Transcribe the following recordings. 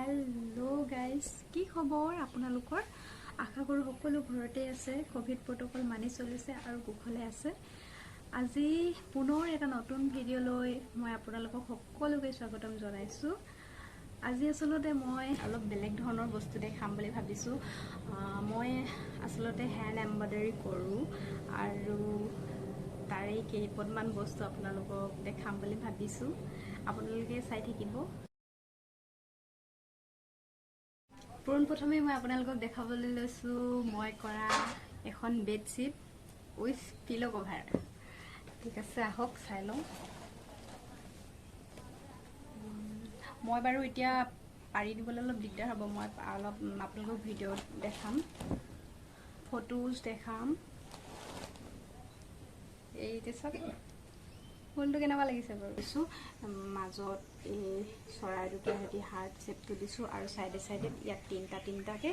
Hello guys কি খবৰ আপোনালোকৰ আশা কৰো সকলো ঘৰতে আছে কোভিড প্ৰটোকল মানি চলিছে আৰু কুশলে আছে আজি পুনৰ এটা নতুন ভিডিও লৈ মই আপোনালোকক সকলোকে স্বাগতম জনাইছো আজি আসলতে মই অলপ বেলেগ ধৰণৰ বস্তু দেখাম বুলি ভাবিছো মই আসলতে হ্যান্ড এমব্ৰইডাৰী কৰো আৰু তাৰে কেইপদমান বস্তু আপোনালোকক দেখাম বুলি ভাবিছো আপোনালোকে চাই থাকিব প্ৰথমে মই আপোনালোকক দেখাবলৈ লৈছো মই কৰা এখন বেডশিট উইথ পিলো কভাৰ ঠিক আছে আহক চাই লওঁ মই বাৰু এতিয়া পাৰি দিবলৈ অলপ দিগদাৰ হ'ব মই অলপ আপোনালোকক ভিডিও দেখাম ফটোজ দেখাম এই দেখক ফুলটো কেনেকুৱা লাগিছে বাৰু দিছো মাজত এই চৰাই দুটা হেতি হাৰ্ট শেপটো দিছো আৰু সাইডে সাইডে ইয়াত তিনটাকে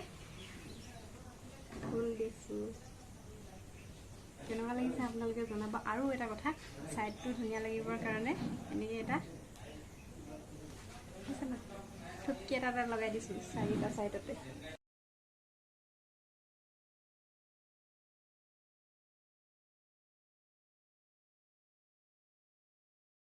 ফুল দিছো কেনেকুৱা লাগিছে আপোনালোকে জনাব আৰু এটা কথা সাইডটো ধুনিয়া লাগিবৰ কাৰণে এনেকৈ এটা থুপকি এটা লগাই দিছো চাৰিটা সাইডতে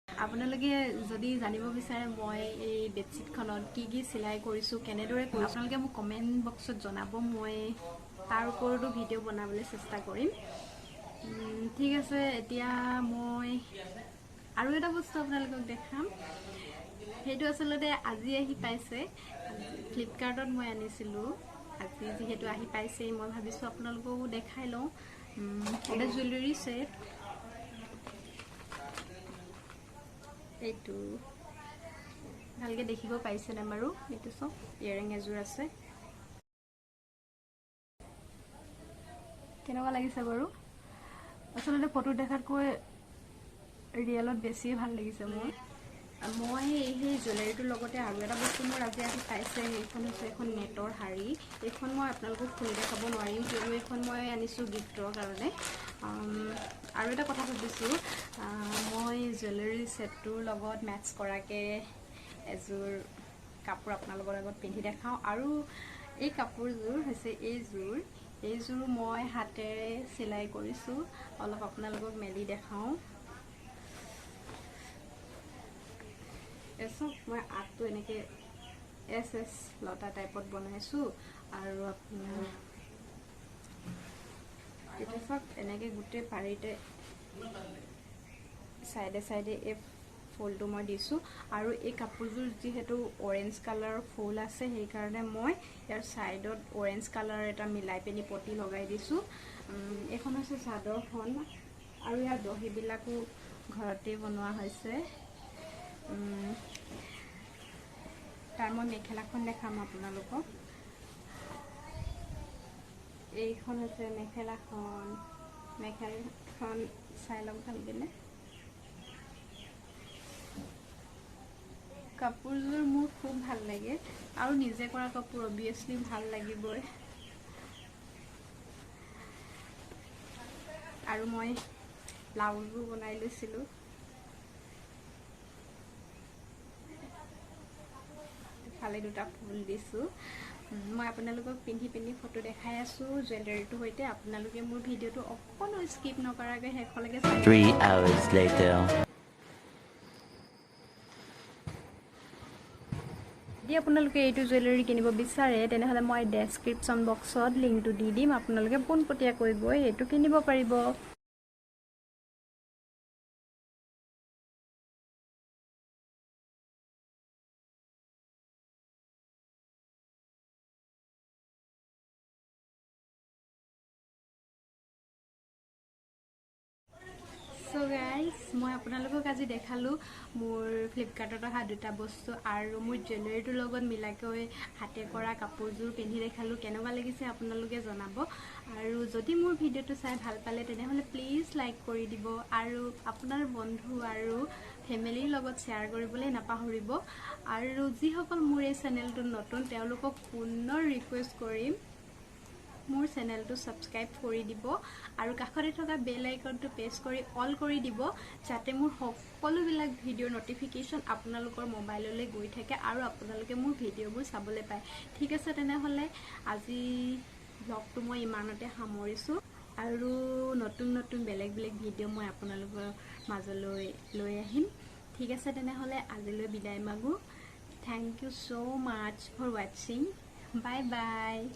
আপোনালোকে যদি জানিব বিচাৰে মই এই বেডশিটখনত কি সিলাই কৰিছো কেনেদৰে কৰিছো আপোনালোকে মোক কমেন্ট বক্সত জনাব মই তাৰ ওপৰতো ভিডিও বনাবলৈ চেষ্টা কৰিম ঠিক আছে এতিয়া মই আৰু এটা বস্তু আপোনালোকক দেখাম হেতু আসলতে আজি আহি পাইছে ফ্লিপকাৰ্টত মই আনিছিলো আজি যেহেতু আহি পাইছে মই ভাবিছো আপোনালোককো দেখাই লওঁ এটা জুৱেলাৰী সেট এইটো ভালকে দেখিব পাইছে না বাৰু এইটো সব ইয়াৰিং এজোৰ আছে কেনেকুৱা লাগিছে বাৰু আসলে ফটো দেখাতকৈ ৰিয়েলত বেছি ভাল লাগিছে মই এই জুৱেলাৰীটোৰ লগতে আৰু এটা বস্তু মোৰ আজি আহি পাইছে এইখন হৈছে এখন নেটৰ হাৰি এইখন মই আপোনালোকক খুলি দেখাব নোৱাৰিম কিয়নো এইখন মই আনিছো গিফ্টৰ কাৰণে আৰু এটা কথা ভাবিছো মই জুৱেলাৰী সেটটোৰ লগত মেটচ কৰাকে এজোৰ কাপোৰ আপোনালোকৰ আগত পিন্ধি দেখাও আৰু এই কাপোৰযোৰ হৈছে এইযোৰ মই হাতেৰে সিলাই কৰিছো অলপ আপোনালোকক মেলি দেখাও এসব মই আটো এনেকে এস লতা টাইপত বনাইছো আৰু আপোনাৰ এটা সব এনেকে গুটে পাৰিতে সাইডে সাইডে এই ফুলটো মই দিছো আৰু এই কাপোৰযোৰ যেহেতু অৰেঞ্জ কালাৰ ফুল আছে সেই কাৰণে মই ইয়াৰ সাইডত অৰেঞ্জ কালাৰ এটা মিলাই পেনি পটি লগাই দিছো এখন আছে চাদৰখন আৰু ইয়াৰ দহিবিলাকো ঘৰতে বনোৱা হৈছে তাৰ মই মেখেলাখন দেখাম আপোনালোকক এইখন আছে মেখেলাখন চাই লওক ভালকে কাপোৰযোৰ মোৰ খুব ভাল লাগে আৰু নিজে কৰা কাপোৰ অবিয়াসলি ভাল লাগিবই আৰু মই ব্লাউজো বনাই লৈছিলো ফালে দুটা ফুল দিছো মই আপোনালোকক পিন্ধি ফটো দেখাই আছো জুৱেলাৰীটো হৈতে আপোনালোকে মোৰ ভিডিওটো অকনো স্কিপ নকৰাকে হেকলৈকে চাই 3 hours later যদি আপোনালোকে এইটো জুৱেলাৰী কিনিব বিচাৰে তেনেহলে মই ডেসক্ৰিপচন বক্সত লিংকটো দি দিম আপোনালোকে পোনপটীয়াকৈ গৈ এইটো কিনিব পাৰিব So guys, মই আপোনালোকক আজি দেখালো মোৰ ফ্লিপকাৰ্টত অহা দুটা বস্তু আৰু মোৰ জুৱেলাৰীটোৰ লগত মিলাকৈ হাতে কৰা কাপোৰযোৰ পিন্ধি দেখালো কেনেকুৱা লাগিছে আপোনালোকে জনাব আৰু যদি মোৰ ভিডিওটো চাই ভাল পালে তেনেহলে প্লিজ লাইক কৰি দিব আৰু আপোনাৰ বন্ধু আৰু ফ্যামিলিৰ লগত শেয়াৰ কৰিবলৈ নাপাহৰিব আৰু যিসকল মোৰ এই চেনেলটো নতুন তেওঁলোকক পুনৰ ৰিকুৱেষ্ট কৰিম মোৰ চেনেলটো সাবস্ক্ৰাইব কৰি দিব আৰু কাষতে থকা বেল আইকনটো প্ৰেছ কৰি অল কৰি দিব যাতে মোৰ সকলোবিলাক ভিডিঅ' নটিফিকেশ্যন আপোনালোকৰ মোবাইললৈ গৈ থাকে আৰু আপোনালোকে মোৰ ভিডিঅ'বোৰ চাবলৈ পায় ঠিক আছে তেনেহ'লে আজি ব্লগটো মই ইমানতে সামৰিছোঁ আৰু নতুন নতুন বেলেগ বেলেগ ভিডিঅ' মই আপোনালোকৰ মাজলৈ লৈ আহিম ঠিক আছে তেনেহ'লে আজিলৈ বিদায় মাগো Thank you so much for watching. Bye bye.